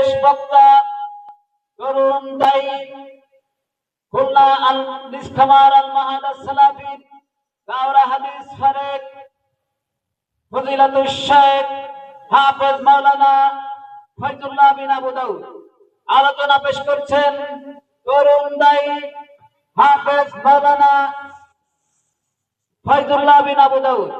বিশেষ বক্তা তরুণ দায়ী খুলনা আল ইস্তেমার আল মাহাদ সালাফি গাওরা হাদিস ফারেক ফজিলাতুল শেখ হাফেজ মাওলানা ফয়জুল্লাহ বিন আবু দাউদ আলোচনা পেশ করছেন তরুণ দায়ী হাফেজ মাওলানা ফয়জুল্লাহ বিন আবু দাউদ।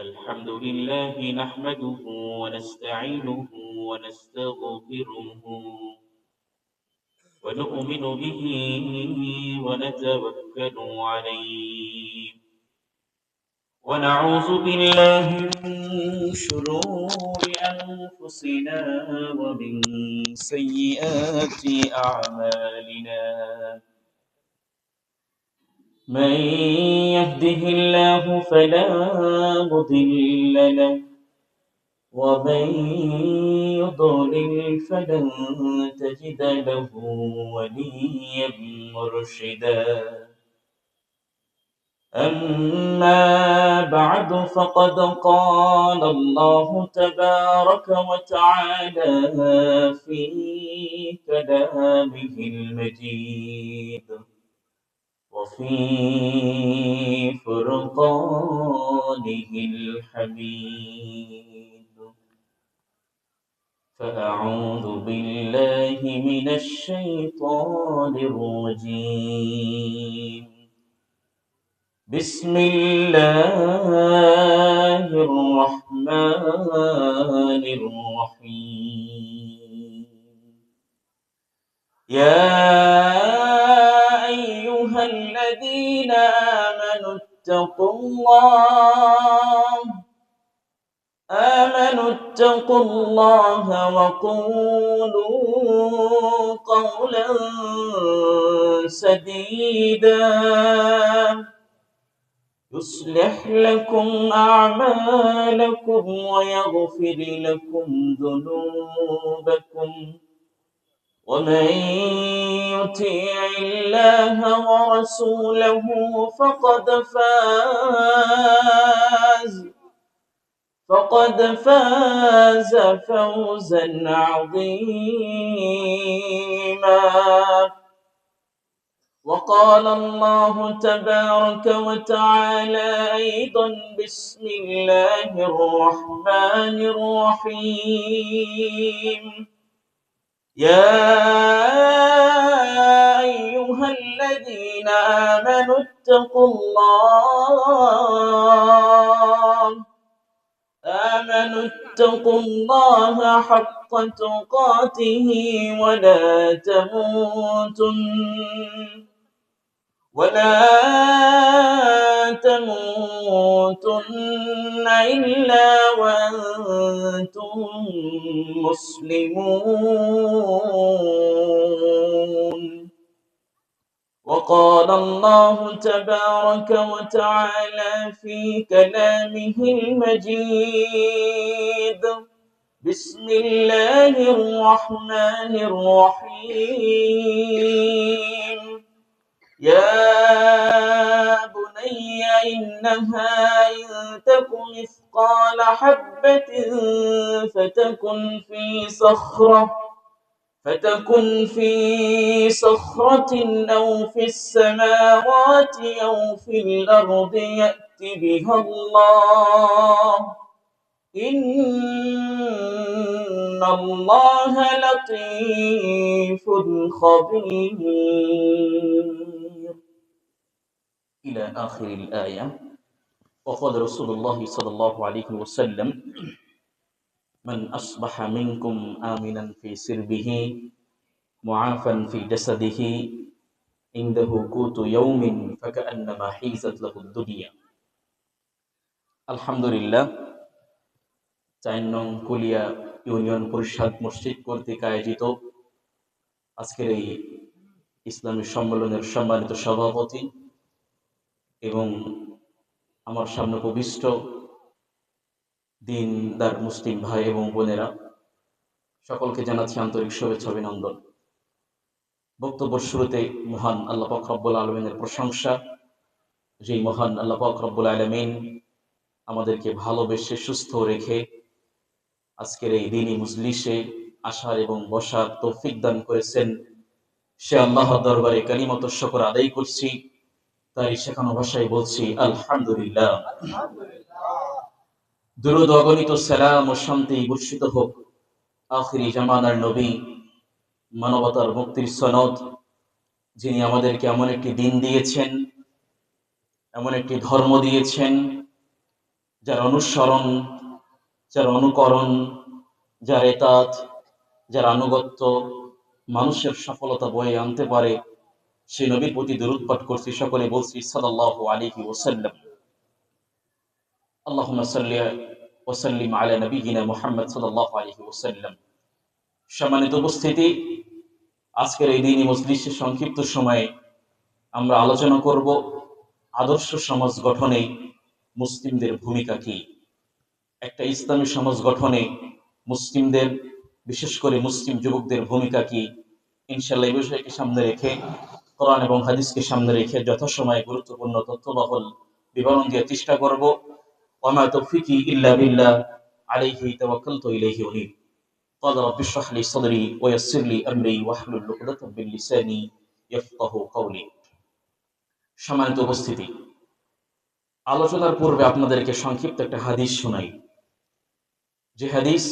الحمد لله نحمده ونستعينه ونستغفره ونؤمن به ونتوكل عليه ونعوذ بالله من شرور أنفسنا ومن سيئات أعمالنا من يهده الله فلا مضل له ومن يضلل فلن تجد له وليا مرشدا أما بعد فقد قال الله تبارك وتعالى في كلامه المجيد وفي فرقانه الحميد فأعوذ بالله من الشيطان الرجيم بسم الله الرحمن الرحيم يا أيها الذين آمنوا اتقوا الله وقولوا قولا سديدا يصلح لكم أعمالكم ويغفر لكم ذنوبكم ومن يطيع الله ورسوله فقد فاز فوزا عظيما وقال الله تبارك وتعالى أيضا بسم الله الرحمن الرحيم يا أيها الذين آمنوا اتقوا الله حق تقاته ولا تموتن إلا وأنتم مسلمون وقال الله تبارك وتعالى في كلامه المجيد بسم الله الرحمن الرحيم يا بني إنها إن تك مثقال حبة فتكن في صخرة أو في السماوات أو في الأرض يأت بها الله إن الله لطيف خبير إلى آخر الآية. وقال رسول الله صلى الله عليه وسلم من أصبح منكم آمنا في سربه معافا في جسده عنده قوت يوم فكأنما حيزت له الدنيا. الحمد لله ৪ নং কুলিয়া ইউনিয়ন পরিষদ মসজিদ কর্তৃক আয়োজিত আজকের এই ইসলামী সম্মেলনের সম্মানিত সভাপতি এবং আমার সামনে উপবিষ্ট দিনদার মুসলিম ভাই এবং বোনেরা, সকলকে জানাচ্ছি আন্তরিক শুভেচ্ছা অভিনন্দন। বক্তব্যের শুরুতে মহান আল্লাহ পাক রব্বুল আলামিনের প্রশংসা, যেই মহান আল্লাহ পাক রব্বুল আলামিন আমাদেরকে ভালোবেসে সুস্থ রেখে আজকের এই দিনী মজলিসে আসার এবং বসার তৌফিক দান করেছেন, সে আল্লাহর দরবারে কালিমাত শুকর আদায় করছি। তাই শেখানো ভাষায় বলছি আলহামদুলিল্লাহ। দুরূদ অগণিত সালাম ও শান্তি বর্ষিত হোক আখিরি জামানার নবী, মানবতার মুক্তির সনদ, যিনি আমাদেরকে এমন একটি দিন দিয়েছেন, এমন একটি ধর্ম দিয়েছেন, যার অনুসরণ, যার অনুকরণ, যার এতাত, যার আনুগত্য মানুষের সফলতা বয়ে আনতে পারে, সেই নবীর প্রতি দরুদ পাঠ করছি। সকলে বলছি সাল্লাল্লাহু আলাইহি ওয়াসাল্লাম। আল্লাহুম্মা সাল্লি ওয়া সাল্লিম আলা নবিয়িনা মুহাম্মদ সাল্লাল্লাহু আলাইহি ওয়াসাল্লাম। সম্মানিত উপস্থিতি, আজকের এই দিনী মজলিসের সংক্ষিপ্ত সময়ে আমরা আলোচনা করব আদর্শ সমাজ গঠনে মুসলিমদের ভূমিকা কি। একটা ইসলামী সমাজ গঠনে মুসলিমদের, বিশেষ করে মুসলিম যুবকদের ভূমিকা কি, ইনশাআল্লাহ এই বিষয়কে সামনে রেখে, কোরআন এবং হাদিসকে সামনে রেখে যথাসময়ে গুরুত্বপূর্ণ তথ্যবহুল বিবরণ দেওয়ার চেষ্টা করব। ওয়া মা তাওফীকি ইল্লা বিল্লাহ, আলাইহি তাওয়াক্কালতু ইলাইহি উনীব। قال رب اشرح لي صدري ويسر لي امري واحلل عقدة من لساني يفقهوا قولي। সম্মানিত উপস্থিতি, আলোচনার পূর্বে আপনাদেরকে সংক্ষিপ্ত একটা হাদিস শোনাই, যে হাদিস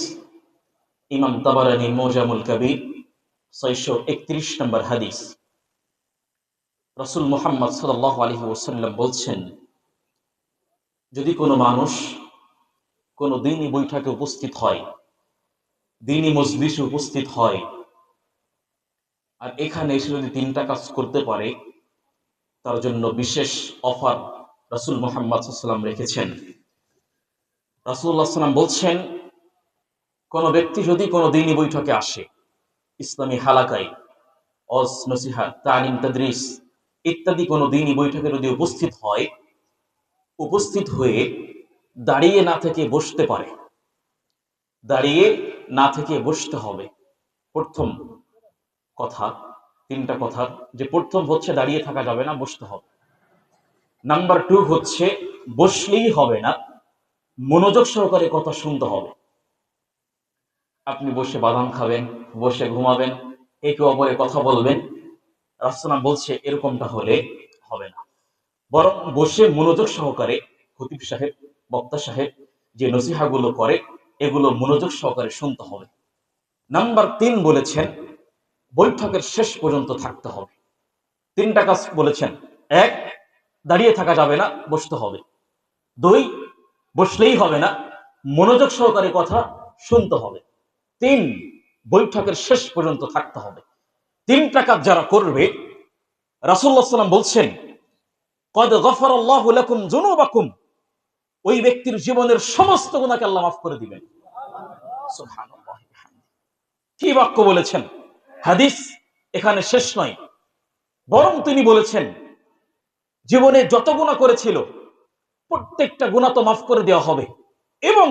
ইমাম তাবারানী মুজামুল কবির 631 নম্বর হাদিস। রাসূল মুহাম্মদ সাল্লাল্লাহু আলাইহি ওয়াসাল্লাম বলছেন, যদি কোনো মানুষ কোনো দ্বীনি বৈঠকে উপস্থিত হয়, দ্বীনি মজলিসে উপস্থিত হয়, আর এখানে এসে যদি 3টা কাজ করতে পারে, তার জন্য বিশেষ অফার রাসূল মুহাম্মদ সাল্লাল্লাহু আলাইহি ওয়াসাল্লাম রেখেছেন। রাসূলুল্লাহ সাল্লাল্লাহু আলাইহি ওয়াসাল্লাম বলছেন, কোন ব্যক্তি যদি কোনো দ্বীনি বৈঠকে আসে, ইসলামী হালাকায় ওয়াজ নসিহত তালিম তাদরিস ইত্যাদি কোনো দ্বীনি বৈঠকে যদি উপস্থিত হয়, উপস্থিত হয়ে দাঁড়িয়ে না থেকে বসতে পারে, দাঁড়িয়ে না থেকে বসতে হবে। প্রথম কথা, 3টা কথা, যে প্রথম হচ্ছে দাঁড়িয়ে থাকা যাবে না, বসতে হবে। নাম্বার 2 হচ্ছে বসলেই হবে না, মনোযোগ সহকারে কথা শুনতে হবে। আপনি বসে বাদাম খাবেন, বসে ঘুমাবেন, একে অপরে কথা বলবেন, রাসূল বলছে এরকমটা হলে হবে না, বরং বসে মনোযোগ সহকারে খতিব সাহেব, বক্তা সাহেব যে নসিহাগুলো করে, এগুলো মনোযোগ সহকারে শুনতে হবে। নাম্বার 3 বলেছেন, বৈঠকের শেষ পর্যন্ত থাকতে হবে। 3টা কাজ বলেছেন। 1, দাঁড়িয়ে থাকা যাবে না, বসতে হবে। 2, বসলেই হবে না, মনোযোগ সহকারে কথা শুনতে হবে। 3, বৈঠকের শেষ পর্যন্ত থাকতে হবে। 3টা কাজ যারা করবে, রাসূলুল্লাহ সাল্লাল্লাহু আলাইহি ওয়াসাল্লাম বলছেন, কদ গফারাল্লাহু লাকুম যুনুবাকুম, ওই ব্যক্তির জীবনের সমস্ত গুনাহকে আল্লাহ মাফ করে দিবেন। সুবহানাল্লাহ। কি বাক্য বলেছেন! হাদিস এখানে শেষ নয়, বরং তিনি বলেছেন, জীবনে যত গুনাহ করেছিল প্রত্যেকটা গুনাহ তো মাফ করে দেওয়া হবে, এবং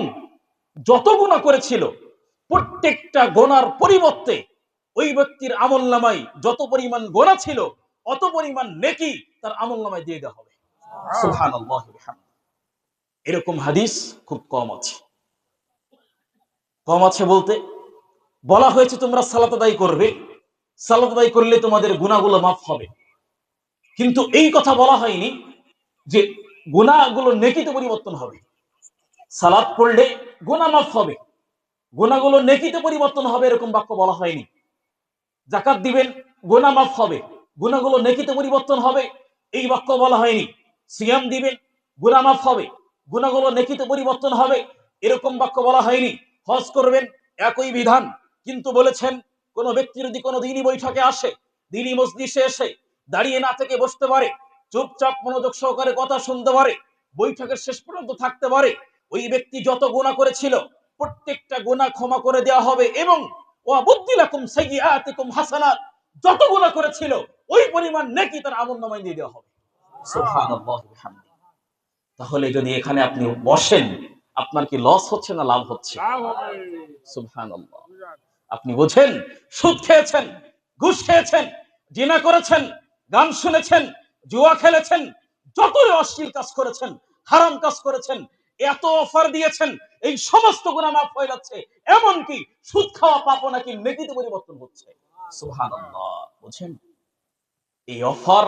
যত গুনাহ করেছিল প্রত্যেকটা গুনার পরিবর্তে ওই ব্যক্তির আমলনামায় যত পরিমাণ গুনাহ ছিল অত পরিমাণ নেকি তার আমলনামায় দিয়ে দেওয়া হবে। সুবহানাল্লাহ ওয়া বিহামদিহি। এরকম হাদিস খুব কম আছে। কম আছে বলতে বলা হয়েছে তোমরা সালাত আদায় করবে, সালাত আদায় করলে তোমাদের গুনাহগুলো মাফ হবে, কিন্তু এই কথা বলা হয়নি যে গুনাহগুলো নেকিতে পরিবর্তন হবে। সালাত পড়লে গুনাহ মাফ হবে, গুনাহগুলো নেকিতে পরিবর্তন হবে, এরকম বাক্য বলা হয়নি। যাকাত দিবেন, গুনাহ মাফ হবে, গুনাহগুলো নেকিতে পরিবর্তন হবে, এই বাক্য বলা হয়নি। সিয়াম দিবেন, গুনাহ মাফ হবে, গুনাহগুলো নেকিতে পরিবর্তন হবে, এরকম বাক্য বলা হয়নি। হজ করবেন, একই বিধান, কিন্তু বলেছেন কোন ব্যক্তি যদি কোনো দ্বীনি বৈঠকে আসে, দ্বীনি মজলিসে এসে দাঁড়িয়ে না থেকে বসতে পারে, চুপচাপ মনোযোগ সহকারে কথা শুনতে পারে, বৈঠকের শেষ পর্যন্ত থাকতে পারে, ওই ব্যক্তি যত গুনাহ করেছিল প্রত্যেকটা গুনাহ ক্ষমা করে দেওয়া হবে, এবং ওয়া বুদ্দিলাকুম সাইয়্যাতিকুম হাসানাত, যত গুনাহ করেছিল ওই পরিমাণ নেকি তার আমলনামায় দিয়ে দেওয়া হবে। সুবহানাল্লাহ ওয়া বিহামদিহি। তাহলে যদি এখানে আপনি বসেন, আপনার কি লস হচ্ছে না লাভ হচ্ছে? সুবহানাল্লাহ। আপনি বোঝেন, সুদ খেয়েছেন, ঘুষ খেয়েছেন, জিনা করেছেন, গান শুনেছেন, জুয়া খেলেছেন, যতই অশ্লীল কাজ করেছেন, হারাম কাজ করেছেন, এত অফার দিয়েছেন, এই সমস্ত গুনাহ মাফ হয়ে যাচ্ছে, এমনকি সুদ খাওয়া পাপও নাকি নেকিতে পরিবর্তন হচ্ছে। সুবহানাল্লাহ। বুঝছেন, এই অফার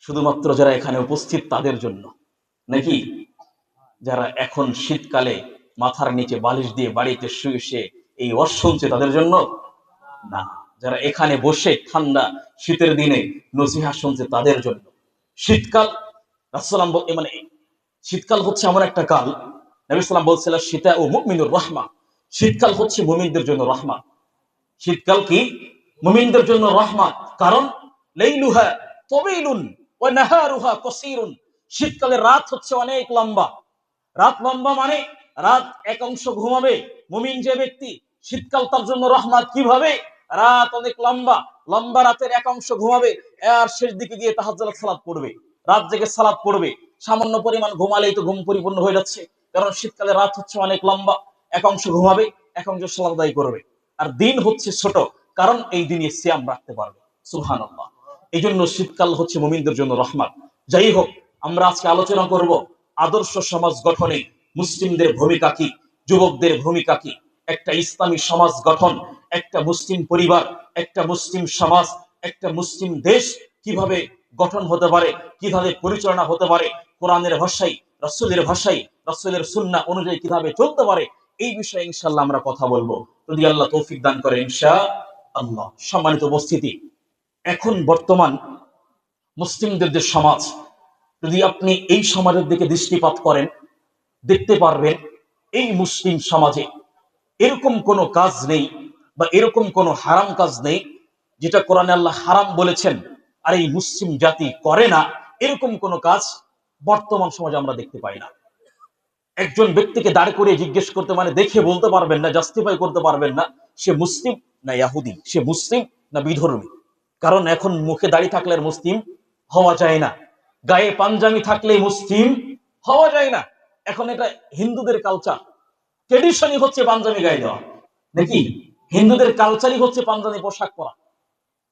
শুধুমাত্র যারা এখানে উপস্থিত তাদের জন্য নাকি? যারা এখন শীতকালে মাথার নিচে বালিশ দিয়ে বাড়িতে শুয়ে শুয়ে এই ওয়াজ শুনছে তাদের জন্য না। যারা এখানে বসে ঠান্ডা শীতের দিনে নসিহত শুনছে তাদের জন্য। শীতকাল রাসূলুল্লাহ মানে শীতকাল হচ্ছে এমন একটা কাল, নবী সাল্লাল্লাহু বলছিলেন শীতা ও মুমিনুর রাহমা, শীতকাল হচ্ছে মুমিনদের জন্য রহমত। শীতকাল কি? মুমিনদের জন্য রহমত। কারণ লাইলুহা তাওয়িলুন ওয়া নাহারুহা কাসীরুন, শীতকালে রাত হচ্ছে অনেক লম্বা। রাত লম্বা মানে রাত এক অংশ ঘুমাবে মুমিন যে ব্যক্তি, শীতকাল তার জন্য রহমত। কিভাবে? রাত অনেক লম্বা, লম্বা রাতের এক অংশ ঘুমাবে, আর শেষ দিকে গিয়ে তাহাজ্জুদ সালাত পড়বে, রাত জেগে সালাত পড়বে। সামান্য পরিমাণ ঘুমালেই তো ঘুম পরিপূর্ণ হয়ে যাচ্ছে, কারণ শীতকালে রাত হচ্ছে অনেক লম্বা, এক অংশ ঘুমাবে, এক অংশ সালাত আদায় করবে। আর দিন হচ্ছে ছোট, কারণ এই দিনে সিয়াম রাখতে পারবে। সুবহানাল্লাহ। এই জন্য শীতকাল হচ্ছে মুমিনদের জন্য রহমত। যাই হোক, আমরা আজকে আলোচনা করব আদর্শ সমাজ গঠনে মুসলিমদের ভূমিকা কি, যুবকদের ভূমিকা কি, একটা ইসলামী সমাজ গঠন, একটা মুসলিম পরিবার, একটা মুসলিম সমাজ, একটা মুসলিম দেশ কিভাবে গঠন হতে পারে, কিভাবে পরিচালনা হতে পারে, কোরআনের ভাষায়, রাসূলের ভাষায়, রাসূলের সুন্নাহ অনুযায়ী কিভাবে চলতে পারে, এই বিষয়ে ইনশাআল্লাহ আমরা কথা বলবো, যদি আল্লাহ তৌফিক দান করে ইনশাআল্লাহ। সম্মানিত উপস্থিতি, এখন বর্তমান মুসলিমদের যে সমাজ, যদি আপনি এই সমাজের দিকে দৃষ্টিপাত করেন, দেখতে পারবেন এই মুসলিম সমাজে এরকম কোনো কাজ নেই বা এরকম কোনো হারাম কাজ নেই যেটা কোরআনে আল্লাহ হারাম বলেছেন আর এই মুসলিম জাতি করে না, এরকম কোনো কাজ বর্তমান সমাজে আমরা দেখতে পাই না। একজন ব্যক্তিকে দাঁড় করিয়ে জিজ্ঞেস করতে, মানে দেখে বলতে পারবেন না, জাস্টিফাই করতে পারবেন না সে মুসলিম না ইহুদি, সে মুসলিম না বিধর্মী। কারণ এখন মুখে দাড়ি থাকলে আর মুসলিম হওয়া যায় না, গায়ে পাঞ্জাবি থাকলে মুসলিম হওয়া যায় না। এখন এটা হিন্দুদের কালচার, ট্রেডিশনই হচ্ছে পাঞ্জাবি গায়ে দেওয়া, নাকি? হিন্দুদের কালচারই হচ্ছে পাঞ্জাবি পোশাক পরা,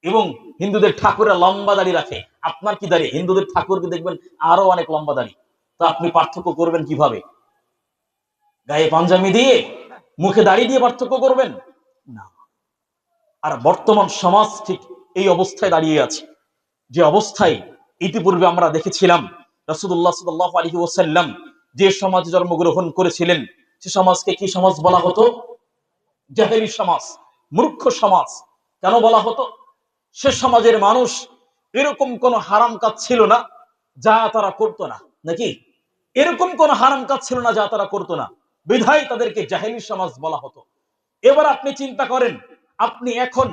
এবং হিন্দুদের ঠাকুরের লম্বা দাড়ি রাখে। আপনার কি দাড়ি? হিন্দুদের ঠাকুরকে দেখবেন আরো অনেক লম্বা দাড়ি। তো আপনি পার্থক্য করবেন কিভাবে? গায়ে পাঞ্জাবি দিয়ে, মুখে দাড়ি দিয়ে পার্থক্য করবেন না। আর বর্তমান সমাজ ঠিক এই অবস্থায় দাঁড়িয়ে আছে, যে অবস্থায় ইতিপূর্বে আমরা দেখেছিলাম রাসূলুল্লাহ সাল্লাল্লাহু আলাইহি ওয়াসাল্লাম যে সমাজে জন্মগ্রহণ করেছিলেন, সে সমাজকে কি সমাজ বলা হতো? জাহেলি সমাজ, মূর্খ সমাজ। কেন বলা হতো? সে সমাজের মানুষ এরকম কোন হারাম কাজ ছিল না যা তারা করতো না, নাকি? এরকম কোন হারাম কাজ ছিল না যা তারা করতো না, বিধায় তাদেরকে জাহেলি সমাজ বলা হতো। এবার আপনি চিন্তা করেন, আপনি এখন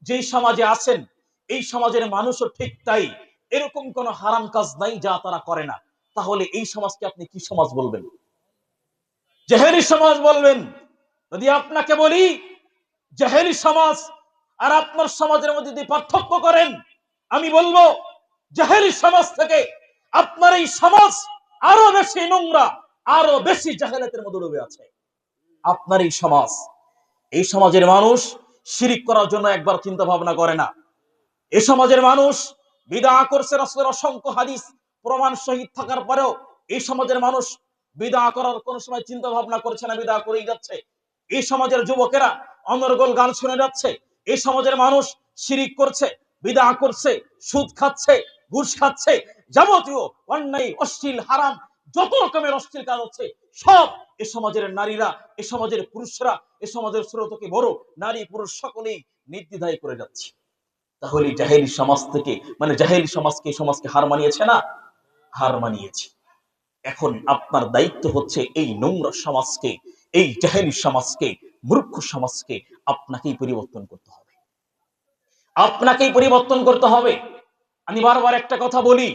যেই সমাজে আছেন এই সমাজের মানুষও ঠিক তাই, এরকম কোন হারাম কাজ নাই যা তারা করে না। তাহলে এই সমাজকে আপনি কি সমাজ বলবেন? জাহেলি সমাজ বলবেন। যদি আপনাকে বলি জাহেলি সমাজ আর আপনার সমাজের মধ্যে যদি পার্থক্য করেন, আমি বলবো জাহেলি সমাজ থেকে আপনার এই সমাজ আরো বেশি নোংরা, আরো বেশি জাহেলাতের মধ্যে ডুবে আছে। আপনার এই সমাজ, এই সমাজের মানুষ শিরিক করার জন্য একবার চিন্তা ভাবনা করে না। এই সমাজের মানুষ বিদআত করছে, রাসূলের অসংখ্য হাদিস প্রমাণ সহিত থাকার পরেও এই সমাজের মানুষ বিদআত করার কোন সময় চিন্তা ভাবনা করছে না, বিদআত করেই যাচ্ছে। এই সমাজের যুবকেরা অনর্গল গান শুনে যাচ্ছে। এই সমাজের মানুষ শিরিক করছে, বিদআত করছে, সুদ খাচ্ছে, ঘুষ খাচ্ছে, যাবতীয় অন্যায়, অশ্লীল, হারাম যত রকমের অশ্লীল কাজ হচ্ছে সব এই সমাজের নারীরা, এই সমাজের পুরুষরা, এই সমাজের ছোট থেকে বড় নারী পুরুষ সকলেই নির্দ্বিধায় করে যাচ্ছে। তাহলে জাহেলি সমাজ থেকে, মানে জাহেলি সমাজকে, সমাজকে হার মানিয়েছে না? হার মানিয়েছে। এখন আপনার দায়িত্ব হচ্ছে এই নোংরা সমাজকে, এই জাহেলি সমাজকে, মূর্খ সমাজকে আপনাকেই পরিবর্তন করতে হবে, আপনাকেই পরিবর্তন করতে হবে। আমি বারবার একটা কথা বলি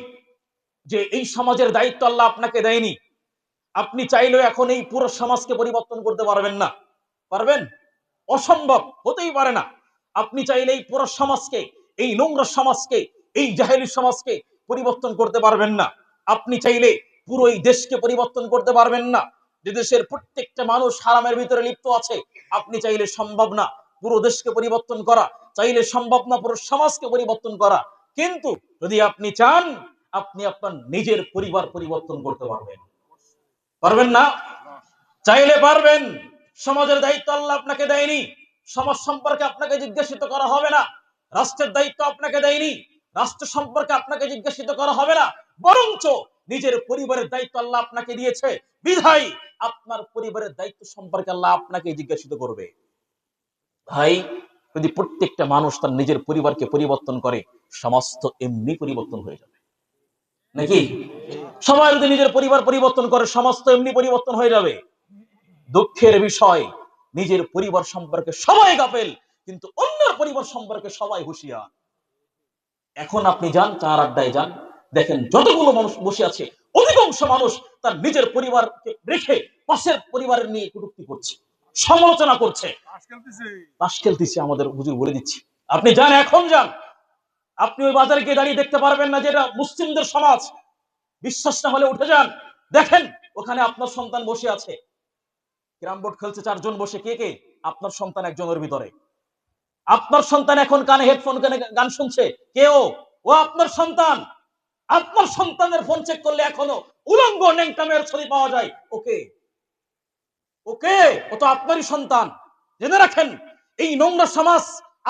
যে এই সমাজের দায়িত্ব আল্লাহ আপনাকে দেয়নি। আপনি চাইলেও এখন এই পুরো সমাজকে পরিবর্তন করতে পারবেন না। পারবেন? অসম্ভব, হতেই পারে না। আপনি চাইলে এই পুরো সমাজকে, এই নোংরা সমাজকে, এই জাহেলি সমাজকে পরিবর্তন করতে পারবেন না। আপনি চাইলে পুরো এই দেশকে পরিবর্তন করতে পারবেন না। যে দেশের প্রত্যেকটা মানুষ হারামের ভিতরে লিপ্ত আছে, আপনি চাইলে সম্ভব না পুরো দেশকে পরিবর্তন করা, চাইলে সম্ভব না পুরো সমাজকে পরিবর্তন করা। কিন্তু যদি আপনি চান, আপনি আপনার নিজের পরিবার পরিবর্তন করতে পারবেন। পারবেন না? চাইলে পারবেন। সমাজের দায়িত্ব আল্লাহ আপনাকে দেয়নি, সমাজ সম্পর্কে আপনাকে জিজ্ঞাসিত করা হবে না। রাষ্ট্রের দায়িত্ব আপনাকে দেয়নি, রাষ্ট্র সম্পর্কে আপনাকে জিজ্ঞাসিত করা হবে না। বরঞ্চ নিজের পরিবারের দায়িত্ব আল্লাহ আপনাকে দিয়েছে, বিধায় আপনার পরিবারের দায়িত্ব সম্পর্কে আল্লাহ আপনাকে জিজ্ঞাসিত করবে। ভাই, যদি প্রত্যেকটা মানুষ তার নিজের পরিবারকে পরিবর্তন করে, সমাজ তো এমনি পরিবর্তন হয়ে যাবে নাকি? সবাই যদি নিজের পরিবার পরিবর্তন করে, সমাজ তো এমনি পরিবর্তন হয়ে যাবে। দুঃখের বিষয়, নিজের পরিবার সম্পর্কে সবাই গাফেল, কিন্তু অন্যের পরিবার সম্পর্কে সবাই হুঁশিয়ার। এখন আপনি যান, চার আড্ডায় যান, দেখেন যতগুলো মানুষ বসে আছে, অধিকাংশ মানুষ তার নিজের পরিবারকে রেখে পাশের পরিবারের নিয়ে কটূক্তি করছে, সমালোচনা করছে, তাস খেলতেছে। আমাদের হুজুর বলে দিচ্ছি, আপনি যান, এখন যান, আপনি ওই বাজারে গিয়ে দাঁড়িয়ে দেখতে পারবেন না যে এটা মুসলিমদের সমাজ। বিশ্বাস না হলে উঠে যান, দেখেন ওখানে আপনার সন্তান বসে আছে, ক্যারাম বোর্ড খেলছে চারজন বসে। কে কে? আপনার সন্তান একজনের ভিতরে। আপনার সন্তান এখন কানে হেডফোন কানে গান শুনছে। কে ও? ও আপনার সন্তান। আপনার সন্তানের ফোন চেক করলে এখনো উলঙ্গ ন্যাংটামের ছবি পাওয়া যায়। ওকে ওকে, ও তো আপনারই সন্তান। জেনে রাখেন, এই নোংরা সমাজ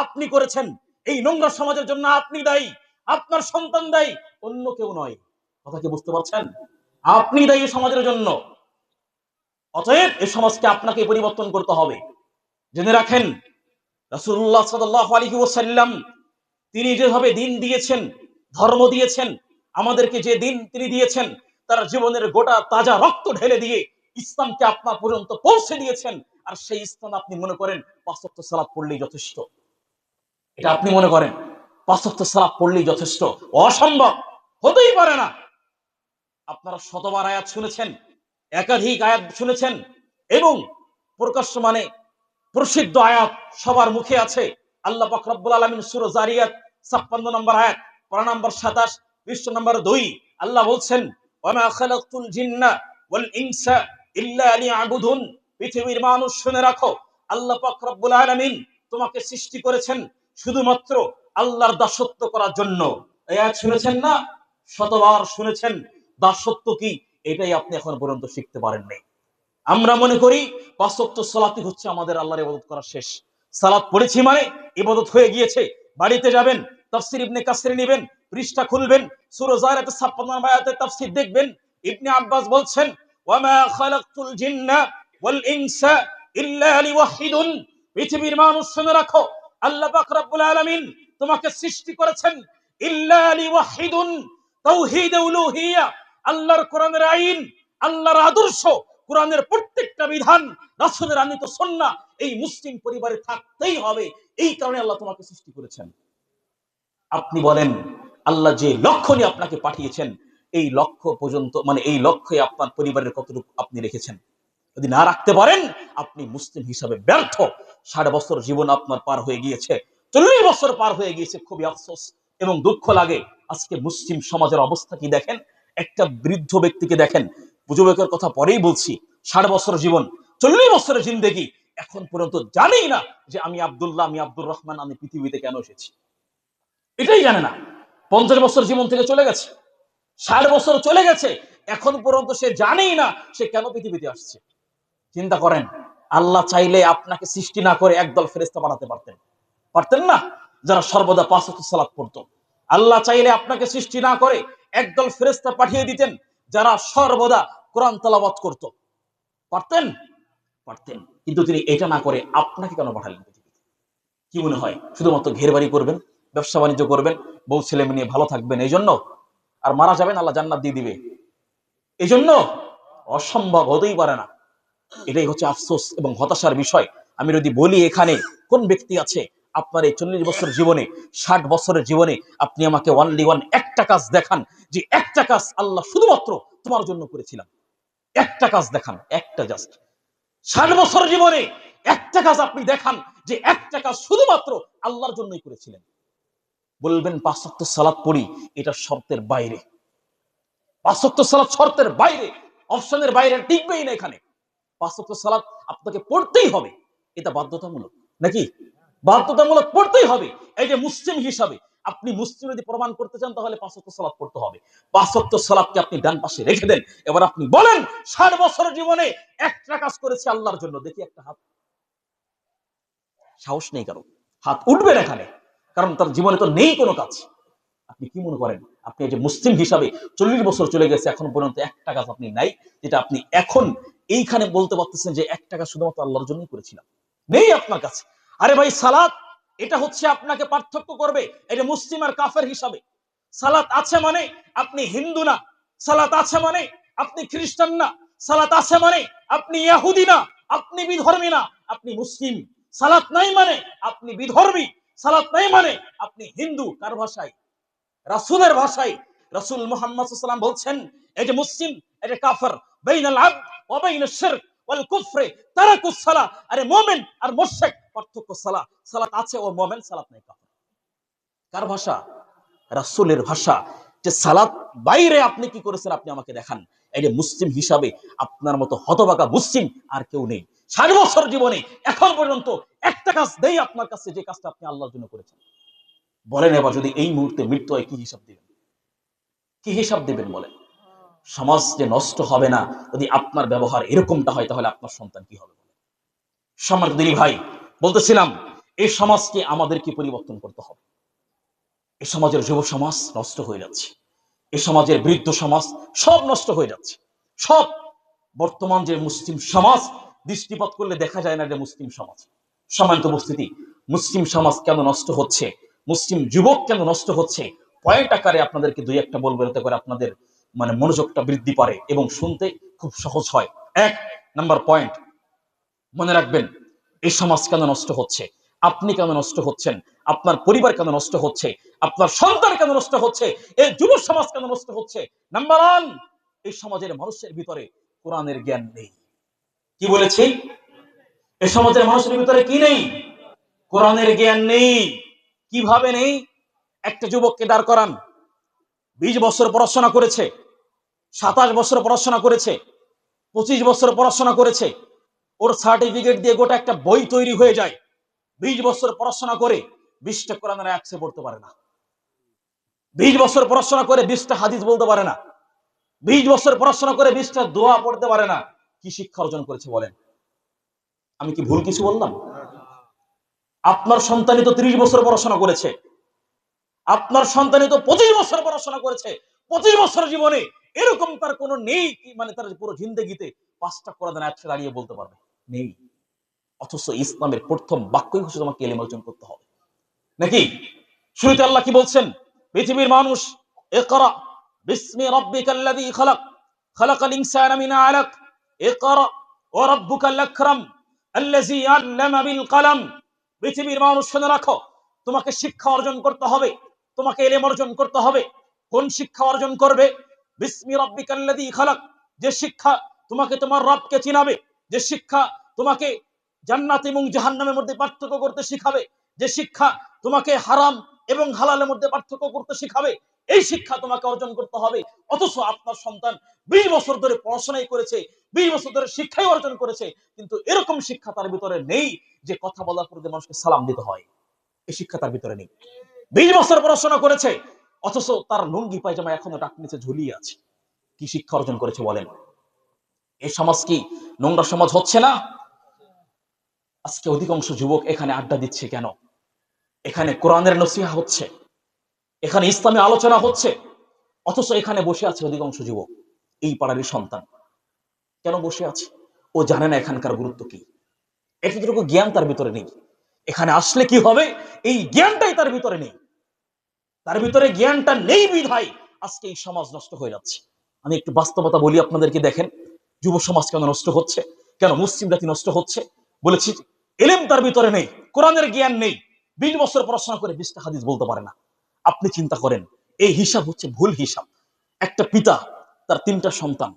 আপনি করেছেন, এই নোংরা সমাজের জন্য আপনি দায়ী, আপনার সন্তান দায়ী, অন্য কেউ নয়। কথা কি বুঝতে পারছেন? আপনি দায়ী সমাজের জন্য। অতএব এই সমাজকে আপনাকে পরিবর্তন করতে হবে। জেনে রাখেন, রাসূলুল্লাহ সাল্লাল্লাহু আলাইহি ওয়াসাল্লাম তিনি যেভাবে দিন দিয়েছেন, ধর্ম দিয়েছেন, আমাদেরকে যে দিন তিনি দিয়েছেন, তার জীবনের গোটা তাজা রক্ত ঢেলে দিয়ে ইসলামকে আপনার পর্যন্ত পৌঁছে দিয়েছেন। আর সেই ইসলাম আপনি মনে করেন 5 ওয়াক্ত সালাত পড়লেই যথেষ্ট। এটা আপনি মনে করেন 5 ওয়াক্ত সালাত পড়লেই যথেষ্ট। অসম্ভব, হতেই পারে না। আপনারা শতবার আয়াত শুনেছেন, একাধিক আয়াত শুনেছেন, এবং প্রকাশ্য মানে প্রসিদ্ধ আয়াত সবার মুখে আছে। আল্লাহ পাক রব্বুল আলামিন সূরা জারিয়াত 56 নম্বর আয়াত, পারা নম্বর 27, পৃষ্ঠা নম্বর 2, আল্লাহ বলছেন, ওয়ামা খালাকতুল জিন্না ওয়াল ইনসা ইল্লা লিয়াবুদুন। পৃথিবীর মানুষ শুনে রাখো, আল্লাহ পাক রব্বুল আলামিন তোমাকে সৃষ্টি করেছেন শুধুমাত্র আল্লাহর দাসত্ব করার জন্য। এই আয়াত শুনেছেন না? শতবার শুনেছেন। দাসত্ব কি, এটাই আপনি এখন পর্যন্ত শিখতে পারেন নাই। আমরা মনে করি 5 ওয়াক্ত সালাতই হচ্ছে আমাদের আল্লাহর ইবাদত করা শেষ। সালাত পড়েছি মানে ইবাদত হয়ে গিয়েছে। বাড়িতে যাবেন, তাফসীর ইবনে কাসির নেবেন, পৃষ্ঠা খুলবেন, সূরা জারিয়াত 56 নম্বর আয়াতের তাফসীর দেখবেন। ইবনে আব্বাস বলছেন, ওয়ামা খালাকতুল জিন্না ওয়াল ইনসা ইল্লা লিওয়াহিদুন। পৃথিবীর মানুষ শুনে রাখো, আল্লাহ পাক রব্বুল আলামিন তোমাকে সৃষ্টি করেছেন ইল্লা লিওয়াহিদুন, তাওহীদ উলুহিয়া, আল্লাহর কোরআনের আইন, আল্লাহর আদর্শ, কোরআনের প্রত্যেকটা বিধান, রাসূলের আনিত সুন্নাহ এই মুসলিম পরিবারে থাকতেই হবে। এই কারণে আল্লাহ তোমাকে সৃষ্টি করেছেন। আপনি বলেন, আল্লাহ যে লক্ষ্য নিয়ে আপনাকে পাঠিয়েছেন, এই লক্ষ্য পর্যন্ত মানে এই লক্ষ্যে আপনার পরিবারের কতটুকু আপনি রেখেছেন? যদি না রাখতে পারেন, আপনি মুসলিম হিসাবে ব্যর্থ। 60 বছর জীবন আপনার পার হয়ে গিয়েছে, 40 বছর পার হয়ে গিয়েছে। খুবই আফসোস এবং দুঃখ লাগে। আজকে মুসলিম সমাজের অবস্থা কি দেখেন। একটা বৃদ্ধ ব্যক্তিকে দেখেন, যুবকের কথা পরেই বলছি, 60 বছর জীবন, 40 বছরের জিন্দেগি, এখন পর্যন্ত জানেই না যে আমি আব্দুল্লাহ, আমি আব্দুর রহমান, আমি পৃথিবীতে কেন এসেছি, এটাই জানে না। 50 বছর জীবন থেকে চলে গেছে, 60 বছর চলে গেছে, এখন পর্যন্ত সে জানেই না সে কেন পৃথিবীতে আসছে। চিন্তা করেন, আল্লাহ চাইলে আপনাকে সৃষ্টি না করে একদল ফেরেশতা পাঠাতে পারতেন, পারতেন না? যারা সর্বদা 5 ওয়াক্ত সালাত পড়তো। আল্লাহ চাইলে আপনাকে সৃষ্টি না করে একদল ফেরেশতা পাঠিয়ে দিতেন যারা সর্বদা কোরআন তেলাওয়াত করত। পারতেন? পারতেন। কিন্তু তিনি এটা না করে আপনাকে কেন পাঠালেন পৃথিবীতে? কি মনে হয় শুধুমাত্র ঘের বাড়ি করবেন, ব্যবসা বাণিজ্য করবেন, বউ ছেলে মেয়ে নিয়ে ভালো থাকবেন এই জন্য? আর মারা যাবেন আল্লাহ জান্নাত দিয়ে দিবে এই জন্য? অসম্ভব, হতেই পারে না। এটাই হচ্ছে আফসোস এবং হতাশার বিষয়। আমি যদি বলি এখানে কোন ব্যক্তি আছে আপনার এই 40 বছর জীবনে, 60 বছরের জীবনে, আপনি আমাকে ওয়ানলি ওয়ান একটা কাজ দেখান, যে একটা কাজ আল্লাহ শুধুমাত্র তোমার জন্য করেছিলাম। একটা কাজ দেখান, একটা, জাস্ট 60 বছর জীবনে একটা কাজ আপনি দেখান, যে একটা কাজ শুধুমাত্র আল্লাহর জন্যই করেছিলেন। বলবেন 5 ওয়াক্ত সালাত পড়ি, এটা শর্তের বাইরে। 5 ওয়াক্ত সালাত শর্তের বাইরে, অপশনের বাইরে, টিকবেই না এখানে। 5 ওয়াক্ত সালাত আপনাকে পড়তেই হবে, এটা বাধ্যতামূলক নাকি? বাধ্যতামূলক পড়তেই হবে। এই যে মুসলিম হিসাবে আপনি মুসলিম যদি প্রমাণ করতে চান তাহলে 5 ওয়াক্ত সালাত পড়তে হবে। 5 ওয়াক্ত সালাতকে আপনি ডান পাশে রেখে দেন। এবার আপনি বলেন 60 বছর জীবনে একটা কাজ করেছে আল্লাহর জন্য, দেখি একটা হাত। সাহস নেই কারো, হাত উঠবে না এখানে, কারণ তার জীবনে তো নেই কোনো কাজ। আপনি কি মনে করেন আপনি যে মুসলিম হিসাবে 40 বছর চলে গেছে, এখন পর্যন্ত একটা কাজ আপনি নাই যেটা আপনি এখন এইখানে বলতে পারতেছেন যে একটা কাজ শুধুমাত্র আল্লাহর জন্যই করেছিলাম? নেই আপনার কাছে। আরে ভাই, সালাত এটা হচ্ছে আপনাকে পার্থক্য করবে এটা মুসলিম আর কাফের হিসাবে। সালাত আছে মানে আপনি হিন্দু না, সালাত আছে মানে আপনি খ্রিস্টান না, সালাত আছে মানে আপনি ইহুদি না, আপনি বিধর্মী না, আপনি মুসলিম। সালাত নাই মানে আপনি বিধর্মী, সালাত নাই মানে আপনি হিন্দু। কার ভাষায়? রাসূলের ভাষায়। রাসূল মুহাম্মদ সাল্লাল্লাহু আলাইহি ওয়াসাল্লাম বলছেন এই যে মুসলিম, এটা কাফের। বাইনাল আবদ ওয়া বাইনাশ শিরক ওয়াল কুফর তারাকুস সালাহ। আরে মুমিন আর মুশরিক পার্থক্য সালাত। সালাত আছে ও মুমিন, সালাত নাই কাফের। কার ভাষা? রাসূলের ভাষা। যে সালাত বাইরে আপনি কি করেছেন আপনি আমাকে দেখান। এই যে মুসলিম হিসাবে আপনার মতো হতভাগা মুসলিম আর কেউ নেই। 60 বছর জীবনে এখন পর্যন্ত একটা কাজ দেই আপনার কাছে, যে কাজটা আপনি আল্লাহর জন্য করেছেন। বলেন এবার যদি এই মুহূর্তে মৃত্যু হয় কি হিসাব দিবেন? কি হিসাব দিবেন বলেন? সমাজ যে নষ্ট হবে না যদি আপনার ব্যবহার এরকমটা হয়, তাহলে আপনার সন্তান কি হবে? সম্মানিত দিনী ভাই, বলতেছিলাম এই সমাজকে আমাদেরকে পরিবর্তন করতে হবে। এই সমাজের যুব সমাজ নষ্ট হয়ে যাচ্ছে, এই সমাজের বৃদ্ধ সমাজ সব নষ্ট হয়ে যাচ্ছে। সব বর্তমান যে মুসলিম সমাজ, দৃষ্টিপাত করলে দেখা যায় না যে মুসলিম সমাজ। সম্মানিত উপস্থিতি, মুসলিম সমাজ কেন নষ্ট হচ্ছে, মুসলিম যুবক কেন নষ্ট হচ্ছে, পয়েন্ট আকারে আপনাদেরকে দুই একটা বলবো, এতে করে আপনাদের মনোযোগটা বৃদ্ধি পারে এবং শুনতে খুব সহজ হয়। 1 নাম্বার পয়েন্ট মনে রাখবেন, এই সমাজ কেন নষ্ট হচ্ছে, আপনি কেন নষ্ট হচ্ছেন, আপনার পরিবার কেন নষ্ট হচ্ছে, আপনার সন্তান কেন নষ্ট হচ্ছে, এই যুব সমাজ কেন নষ্ট হচ্ছে। নাম্বার 1, এই সমাজের মানুষের ভিতরে কোরআনের জ্ঞান নেই। কি বলেছি? এই সমাজের মানুষের ভিতরে কি নেই? কোরআনের জ্ঞান নেই। কিভাবে নেই? একটা যুবককে দাঁড় করান, 20 বছর পড়াশোনা করেছে, 27 বছর পড়াশোনা করেছে, 25 বছর পড়াশোনা করেছে, ওর সার্টিফিকেট দিয়ে গোটা একটা বই তৈরি হয়ে যায়। 20 বছর পড়াশোনা করে 20টা কোরআনের আয়াত পড়তে পারে না। 20 বছর পড়াশোনা করে 20টা হাদিস বলতে পারে না। 20 বছর পড়াশোনা করে 20টা দোয়া পড়তে পারে না। কি শিক্ষা অর্জন করেছে বলেন? আমি কি ভুল কিছু বললাম? আপনার সন্তানই তো 30 বছর পড়াশোনা করেছে, আপনার সন্তানই তো 25 বছর পড়াশোনা করেছে। 25 বছর জীবনে এরকম তার কোনো নেই কি তার পুরো জিন্দেগিতে 5টা কোরআনের আয়াত দাঁড়িয়ে বলতে পারবে? নেই। অথচ ইসলামের প্রথম বাক্যই হচ্ছে তোমাকে ইলম অর্জন করতে হবে, নাকি? শুরুতে আল্লাহ কি বলছেন? পৃথিবীর মানুষ, ইকরা বিসমি রাব্বিকাল্লাযী খালাক, খালাকাল ইনসানা মিন আলাক, ইকরা ওয়া রাব্বুকাল আকরাম আল্লাযী আল্লামা বিল কলম। পৃথিবীর মানুষ শুনে রাখো, তোমাকে শিক্ষা অর্জন করতে হবে, তোমাকে ইলম অর্জন করতে হবে। কোন শিক্ষা অর্জন করবে? বিসমি রাব্বিকাল্লাযী খালাক, যে শিক্ষা তোমাকে তোমার রবকে চিনাবে, যে শিক্ষা তোমাকে জান্নাত এবং জাহান্নামের মধ্যে পার্থক্য করতে শিখাবে, যে শিক্ষা তোমাকে হারাম এবং হালালের মধ্যে পার্থক্য করতে শিখাবে, এই শিক্ষা তোমাকে অর্জন করতে হবে। অথচ আপনার সন্তান 20 বছর ধরে পড়াশোনাই করেছে, 20 বছর ধরে শিক্ষাই অর্জন করেছে, কিন্তু এরকম শিক্ষা তার ভিতরে নেই যে কথা বলার পরে মানুষকে সালাম দিতে হয়। এই শিক্ষা তার ভিতরে নেই। 20 বছর পড়াশোনা করেছে, অথচ তার লুঙ্গি পায়জামা এখনো টাক নিচে ঝুলিয়ে আছে। কি শিক্ষা অর্জন করেছে বলেন? এই সমাজ কি নোংরা সমাজ হচ্ছে না? আজকে অধিকাংশ যুবক এখানে আড্ডা দিচ্ছে কেন? এখানে কোরআনের নসিহা হচ্ছে, এখানে ইসলামী আলোচনা হচ্ছে, অথচ এখানে বসে আছে অধিকাংশ যুবক, এই পাড়ারই সন্তান। কেন বসে আছে? ও জানে না এখানকার গুরুত্ব কি, এতটুকু জ্ঞান তার ভিতরে নেই। এখানে আসলে কি হবে এই জ্ঞানটাই তার ভিতরে নেই। তার ভিতরে জ্ঞানটা নেই বিধায় আজকে এই সমাজ নষ্ট হয়ে যাচ্ছে। আমি একটু বাস্তবতা বলি আপনাদেরকে, দেখেন যুব সমাজ কেন নষ্ট হচ্ছে, কেন মুসলিম জাতি নষ্ট হচ্ছে। বলেছি ইলম তার ভিতরে নেই, কোরআনের জ্ঞান নেই, 20 বছর পড়াশোনা করে 20টা হাদিস বলতে পারে না। আপনি চিন্তা করেন, এই হিসাব হচ্ছে ভুল হিসাব। একটা পিতা তার 3টা সন্তান,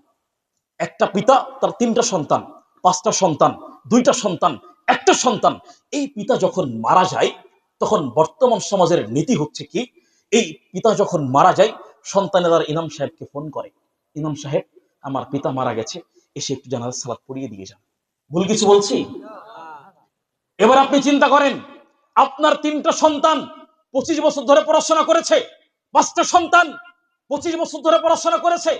একটা পিতা তার 3টা সন্তান, 5টা সন্তান, 2টা সন্তান, একটা সন্তান। এই পিতা যখন মারা যায়, তখন বর্তমান সমাজের নীতি হচ্ছে কি, এই পিতা যখন মারা যায় সন্তানেরা ইমাম সাহেবকে ফোন করে, ইমাম সাহেব আমার পিতা মারা গেছে, এসে একটু জানাজা সালাত পড়িয়ে দিয়ে যান। ভুল কিছু বলছি? এবার আপনি চিন্তা করেন, আপনার 3টা সন্তান 25 বছর ধরে পড়াশোনা করেছে, 5টা সন্তান, 25 বছর ধরে পড়াশোনা করেছে,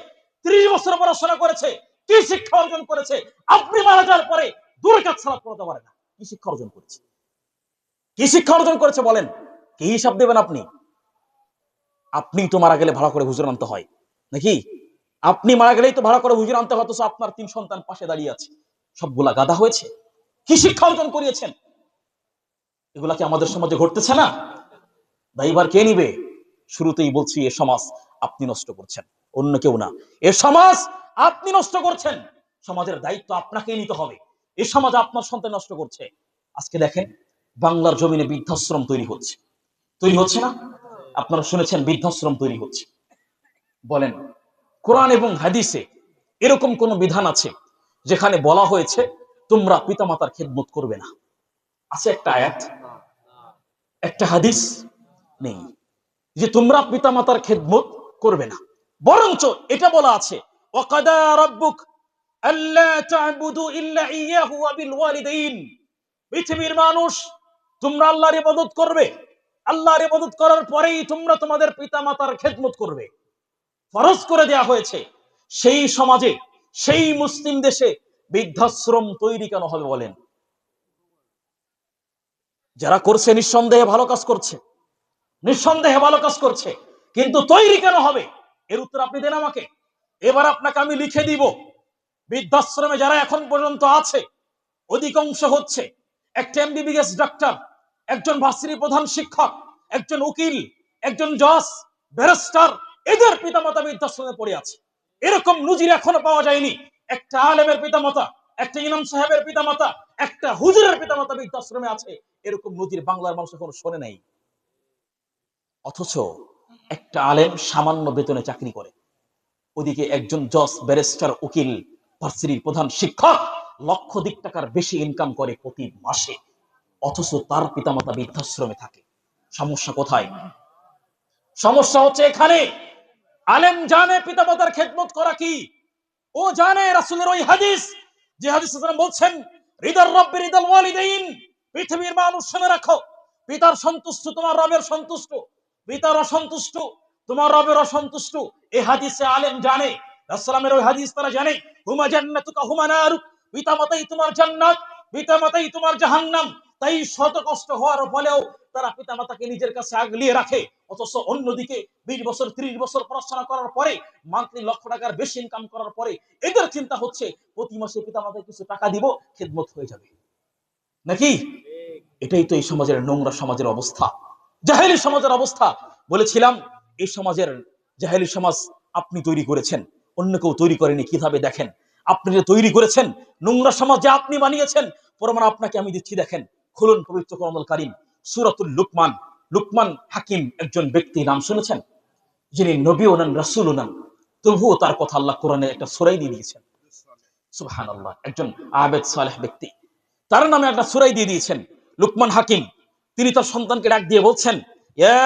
30 বছর পড়াশোনা করেছে, কি শিক্ষা অর্জন করেছে? আপনি মারা যাওয়ার পরে 2 রাকাত সালাত পড়তে পারে না, কি শিক্ষা অর্জন করেছে? কি শিক্ষা অর্জন করেছে বলেন? কি হিসাব দেবেন আপনি? আপনি তো মারা গেলে ভাড়া করে হুজুর আনতে হয় নাকি? আপনি মারা গেলেই তো ভাড়া করে হুজুর আনতে হয়, অথচ আপনার 3 সন্তান পাশে দাঁড়িয়ে আছে, সবগুলা গাধা হয়েছে। কি শিক্ষা অর্জন করিয়েছেন? এগুলা কি আমাদের সমাজে ঘটতেছে না? দায়ভার কে নিবে? শুরুতেই বলছি, এ সমাজ আপনি নষ্ট করছেন, অন্য কেউ না। এ সমাজ আপনি নষ্ট করছেন, সমাজের দায়িত্ব আপনাকেই নিতে হবে। এ সমাজ আপনার সন্তান নষ্ট করছে। আজকে দেখেন, বাংলার জমিনে বৃদ্ধাশ্রম তৈরি হচ্ছে না? আপনারা শুনেছেন বৃদ্ধাশ্রম তৈরি হচ্ছে। বলেন, কোরআন এবং হাদিসে এরকম কোন বিধান আছে যেখানে বলা হয়েছে তোমরা পিতামাতার খেদমত করবে না? আছে একটা আয়াত, একটা হাদিস? নেই যে তোমরা পিতামাতার খেদমত করবে না। বরঞ্চ এটা বলা আছে, ওয়াকাদা রাব্বুক আল্লা তা'বুদু ইল্লা ইয়াহু ওয়া বিল ওয়ালিদাইন। পৃথিবীর মানুষ, তোমরা আল্লাহর ইবাদত করবে, আল্লাহর ইবাদত করার পরেই তোমরা তোমাদের পিতামাতার খেদমত করবে। ফরজ করে দেয়া হয়েছে। সেই সমাজে, সেই মুসলিম দেশে বৃদ্ধাশ্রম তৈরি কেন হবে বলেন? যারা করছে নিঃসন্দেহে ভালো কাজ করছে, নিঃসন্দেহে ভালো কাজ করছে, কিন্তু তৈরি কেন হবে এর উত্তর আপনি দেন আমাকে। এবার আপনাকে আমি লিখে দিব, বৃদ্ধাশ্রমে যারা এখন পর্যন্ত আছে অধিকাংশ হচ্ছে একটা এমবিবিএস ডাক্তার, একজন ভার্সিটি প্রধান শিক্ষক, একজন উকিল, একজন জজ, ব্যারিস্টার, এদের পিতামাতা বৃদ্ধাশ্রমে পড়ে আছে। এরকম নজির এখনো পাওয়া যায়নি একটা আলেমের পিতামাতা, একটা ইমাম সাহেবের পিতামাতা, একটা হুজুরের পিতামাতা বৃদ্ধাশ্রমে আছে, এরকম নজির বাংলার মানুষ এখনো শোনে নাই। অথচ একটা আলেম সামান্য বেতনে চাকরি করে, ওদিকে একজন জজ, ব্যারিস্টার, উকিল, ভার্সিটির প্রধান শিক্ষক লক্ষাধিক টাকার বেশি ইনকাম করে প্রতি মাসে, অথচ তার পিতামাতা বৃদ্ধাশ্রমে থাকে। সমস্যা কোথায়? সমস্যা হচ্ছে এখানে। আলেম জানে পিতামাতার খেদমত করা কি, ও জানে রাসূলের ওই হাদিস, যে হাদিস বলছেন রিদার রাব্বি রিদাল ওয়ালিদাইন। পৃথিবীর মানুষ শুনে রাখো, পিতার সন্তুষ্ট তোমার রবের সন্তুষ্ট, পিতার অসন্তুষ্ট তোমার রবের অসন্তুষ্ট। এই হাদিসে আলেম জানে, রাসূলের ওই হাদিস তারা জানে, হুমা জান্নাতুকা হুমা নারুক, পিতামাতাই তোমার জান্নাত, পিতামাতাই তোমার জাহান্নাম। তাই শত কষ্ট হওয়ার ফলেও তারা পিতামাতাকে নিজের কাছে আগলিয়ে রাখে। অথচ অন্যদিকে 20 বছর 30 বছর পড়াশোনা করার পরে, মান্থলি লক্ষ টাকার বেশি ইনকাম করার পরে এদের চিন্তা হচ্ছে প্রতি মাসে পিতামাতাকে কিছু টাকা দিব, খেদমত হয়ে যাবে নাকি? এটাই তো এই সমাজের নোংরা সমাজের অবস্থা, জাহেলি সমাজের অবস্থা। বলেছিলাম এই সমাজের জাহেলি সমাজ আপনি তৈরি করেছেন, অন্য কেউ তৈরি করেনি। কিভাবে দেখেন, আপনি যে তৈরি করেছেন নোংরা সমাজ যে আপনি বানিয়েছেন, প্রমাণ আপনাকে আমি দিচ্ছি। দেখেন, খুলুন পবিত্র কোরআনুল কারীম, সূরাতুল লুকমান। লুকমান হাকিম একজন ব্যক্তি, নাম শুনেছেন? যিনি নবীও নন, রাসূলও নন, তবুও তার কথা আল্লাহ কোরআনে একটা সূরাই দিয়ে দিয়েছেন। সুবহানাল্লাহ, একজন আবেদ সালেহ ব্যক্তি, তার নামে একটা সূরাই দিয়ে দিয়েছেন। লুকমান হাকিম, তিনি তার সন্তানকে ডাক দিয়ে বলছেন, ইয়া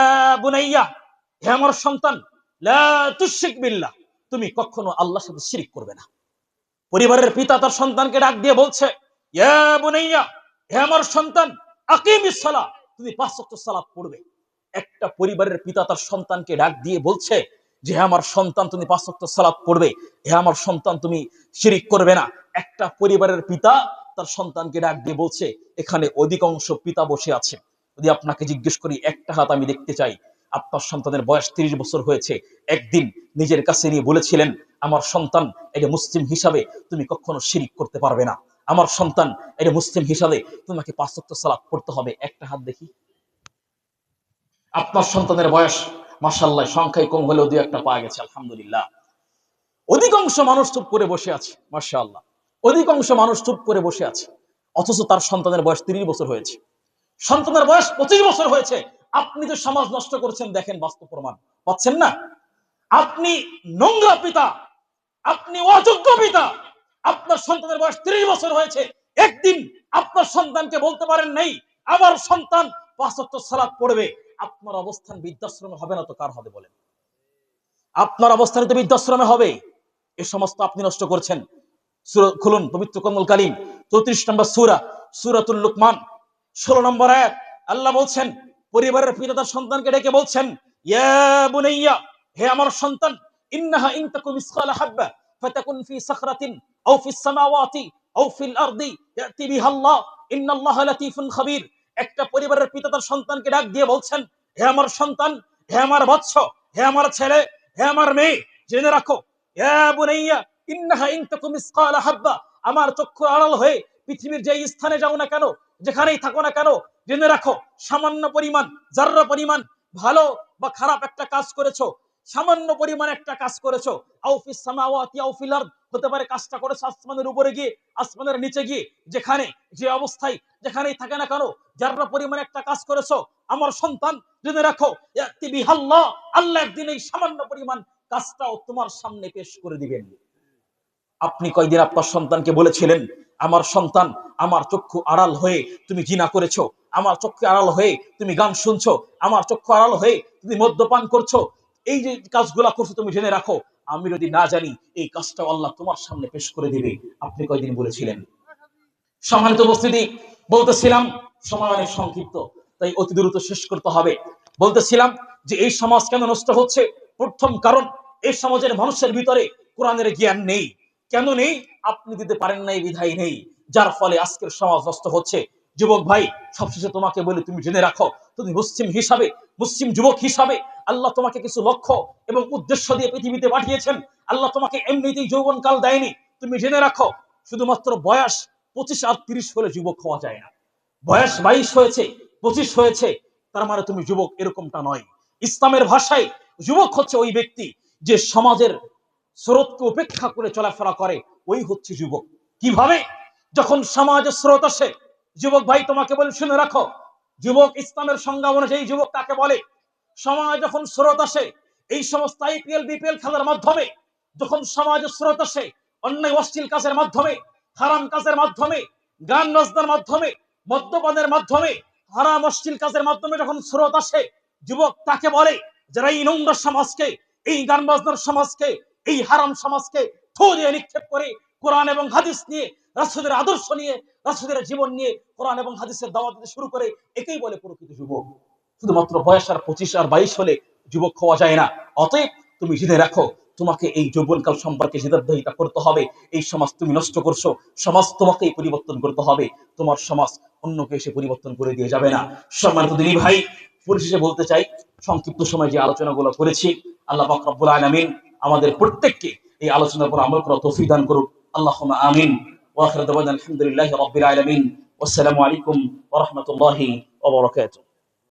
বুনাইয়া, হে আমার সন্তান, লা তুশরিক বিল্লাহ, তুমি কখনো আল্লাহর সাথে শিরক করবে না। পরিবারের পিতা তার সন্তানকে ডাক দিয়ে বলছে, ইয়া বুনাইয়া, হে আমার সন্তান, আকিমিস সালাহ, তুমি 5 ওয়াক্ত সালাত পড়বে। একটা পরিবারের পিতা তার সন্তানকে ডাক দিয়ে বলছে যে, হে আমার সন্তান, তুমি 5 ওয়াক্ত সালাত পড়বে, হে আমার সন্তান, তুমি শিরক করবে না। একটা পরিবারের পিতা তার সন্তানকে ডাক দিয়ে বলছে, এখানে অধিকাংশ পিতা বসে আছে, যদি আপনাকে জিজ্ঞেস করি, একটা হাত আমি দেখতে চাই। আপনার সন্তানের বয়স 30 বছর হয়েছে, একদিন নিজের কাছে নিয়ে বলেছিলেন, আমার সন্তান, এটা মুসলিম হিসাবে তুমি কখনো শিরক করতে পারবে না, আমার সন্তান, এটা মুসলিম হিসাবে তোমাকে 5 ওয়াক্ত সালাত পড়তে হবে। একটা হাত দেখি। আপনার সন্তানের বয়স মাশাআল্লাহ সংখ্যায় কম হলেও 2-1টা পাওয়া গেছে, আলহামদুলিল্লাহ। অধিকাংশ মানুষ চুপ করে বসে আছে, মাশাআল্লাহ, অধিকাংশ মানুষ চুপ করে বসে আছে, অথচ তার সন্তানের বয়স 30 বছর হয়েছে, সন্তানের বয়স 25 বছর হয়েছে। আপনি যে সমাজ নষ্ট করছেন, দেখেন বাস্তব প্রমাণ পাচ্ছেন না? আপনি নোংরা পিতা, আপনি অযোগ্য পিতা। আপনার সন্তানের বয়স 30 বছর হয়েছে, একদিন আপনার সন্তানকে বলতে পারেন নাই আমার সন্তান 5 ওয়াক্ত সালাত পড়বে। আপনার অবস্থান বৃদ্ধাশ্রমে হবে না তো কার হবে বলেন? আপনার অবস্থান তো বৃদ্ধাশ্রমে হবে। এই সমস্ত আপনি নষ্ট করছেন। খুলুন পবিত্র কোরআনুল কারীম, 34 নম্বর সূরা, সূরাতুল লুকমান, 16 নম্বর আয়াত। আল্লাহ বলছেন, পরিবারের পিতা তার সন্তানকে ডেকে বলছেন, ইয়া বুনাইয়া, হে আমার সন্তান, ইন্নাহা ইন তাকু মিসকালা হাব্বা ফাতাকুন ফি সাখরাতিন আও ফিস সামাওয়াতি আও ফিল আরদি ইয়াতি বিহা আল্লাহ ইন্নাল্লাহা লাতীফুন খাবীর। একটা পরিবারের পিতা তার সন্তানকে ডাক দিয়ে বলছেন, হে আমার সন্তান, হে আমার বৎস, হে আমার ছেলে, হে আমার মেয়ে, জেনে রাখো, ইয়া বুনাইয়া ইন্নাহা ইন তাকু মিসকালা হাব্বা, আমার চক্ষু আড়াল হয়ে পৃথিবীর যে স্থানে যাও না কেন, যেখানেই থাকো না কেন, জেনে রাখো সামান্য পরিমাণ, যাররা পরিমাণ ভালো বা খারাপ একটা কাজ করেছো, সামান্য পরিমাণ একটা কাজ করেছো, আও ফিস সামাওয়াতি আও ফিল আরদ, হতে পারে কাজটা করেছো আসমানের উপরে গিয়ে, আসমানের নিচে গিয়ে, যেখানে যে অবস্থায় যেখানেই থাকে না কেন, যাররা পরিমাণ একটা কাজ করেছো, আমার সন্তান জেনে রাখো, ইয়াতি বিহাল্লাহ, আল্লাহ একদিন এই সামান্য পরিমাণ কাজটাও তোমার সামনে পেশ করে দিবেন। আপনি কয়দিন আপনার সন্তানকে বলেছিলেন, আমার সন্তান, আমার চক্ষু আড়াল হয়ে তুমি জিনা করেছো, আমার চক্ষু আড়াল হয়ে তুমি গান শুনছো, আমার চক্ষু আড়াল হয়ে তুমি মদ্যপান করছো, এই যে কাজগুলা করছো তুমি জেনে রাখো, আমি যদি না জানি এই কাজটা আল্লাহ তোমার সামনে পেশ করে দিবে। আপনি কয়দিন বলেছিলেন? সম্মানিত উপস্থিতি, বলতেছিলাম সময় অনেক সংক্ষিপ্ত, তাই অতি দ্রুত শেষ করতে হবে। বলতেছিলাম যে এই সমাজ কেন নষ্ট হচ্ছে, প্রথম কারণ এই সমাজের মানুষের ভিতরে কোরআনের জ্ঞান নেই। কেন নেই? আপনি দিতে পারেন নাই বিধায় নেই, যার ফলে আজকের সমাজ নষ্ট হচ্ছে। যুবক ভাই, সবশেষে তোমাকে বলি, তুমি জেনে রাখো, তুমি মুসলিম হিসাবে, মুসলিম যুবক হিসাবে আল্লাহ তোমাকে কিছু লক্ষ্য এবং উদ্দেশ্য দিয়ে পৃথিবীতে পাঠিয়েছেন। আল্লাহ তোমাকে এমনিতেই যৌবনকাল দেয়নি। তুমি জেনে রাখো, শুধুমাত্র বয়স 25 আর 30 হলে যুবক হওয়া যায় না। বয়স 22 হয়েছে, 25 হয়েছে, তার মানে তুমি যুবক, এরকমটা নয়। ইসলামের ভাষায় যুবক হচ্ছে ওই ব্যক্তি যে সমাজের স্রোতকে উপেক্ষা করে চলাফেরা করে, ওই হচ্ছে যুবক। কিভাবে? যখন সমাজের স্রোত আসে, যুবক ভাই তোমাকে বলে শুনে রাখো, যুবক ইসলামের সংজ্ঞা অনুযায়ী যুবক তাকে বলে, সমাজ যখন স্রোত আসে, এই সমস্ত আইপিএল বিপিএল খেলার মাধ্যমে, যখন সমাজের স্রোত আসে অন্যায় অশ্লীল কাজের মাধ্যমে, হারাম কাজের মাধ্যমে, গান বাজনার মাধ্যমে, মদ্যপানের মাধ্যমে, হারাম অশ্লীল কাজের মাধ্যমে যখন স্রোত আসে, যুবক তাকে বলে, যারা এই নোংরা সমাজকে, এই গান বাজনার সমাজকে, এই হারাম সমাজকে থু দিয়ে নিক্ষেপ করে কোরআন এবং হাদিস নিয়ে, রাসূলের আদর্শ নিয়ে, রাসূলের জীবন নিয়ে কোরআন এবং হাদিসের দাওয়াত দিতে শুরু করে, একেই বলে প্রকৃত যুবক। শুধুমাত্র বয়স আর 25 আর 22 হলে যুবক হওয়া যায় না। অতএব তুমি জেনে রাখো, তোমাকে এই যৌবনকাল সম্পর্কে সিদ্ধান্তহিতা করতে হবে। এই সমাজ তুমি নষ্ট করছো, সমাজ তোমাকেই পরিবর্তন করতে হবে। তোমার সমাজ অন্যকে এসে পরিবর্তন করে দিয়ে যাবে না। সম্মানিত দিনী ভাই, পরিশেষে বলতে চাই, সংক্ষিপ্ত সময় যে আলোচনাগুলো করেছি, আল্লাহ পাক রব্বুল আলামিন আমাদের প্রত্যেককে এই আলোচনার উপর আমল করার তৌফিক দান করুক। আল্লাহুম্মা আমিন। ওয়া আখিরু দাওয়ানা আলহামদুলিল্লাহি রাব্বিল আলামিন। ওয়াসসালামু আলাইকুম ওয়া রাহমাতুল্লাহি ওয়া বারাকাতুহু।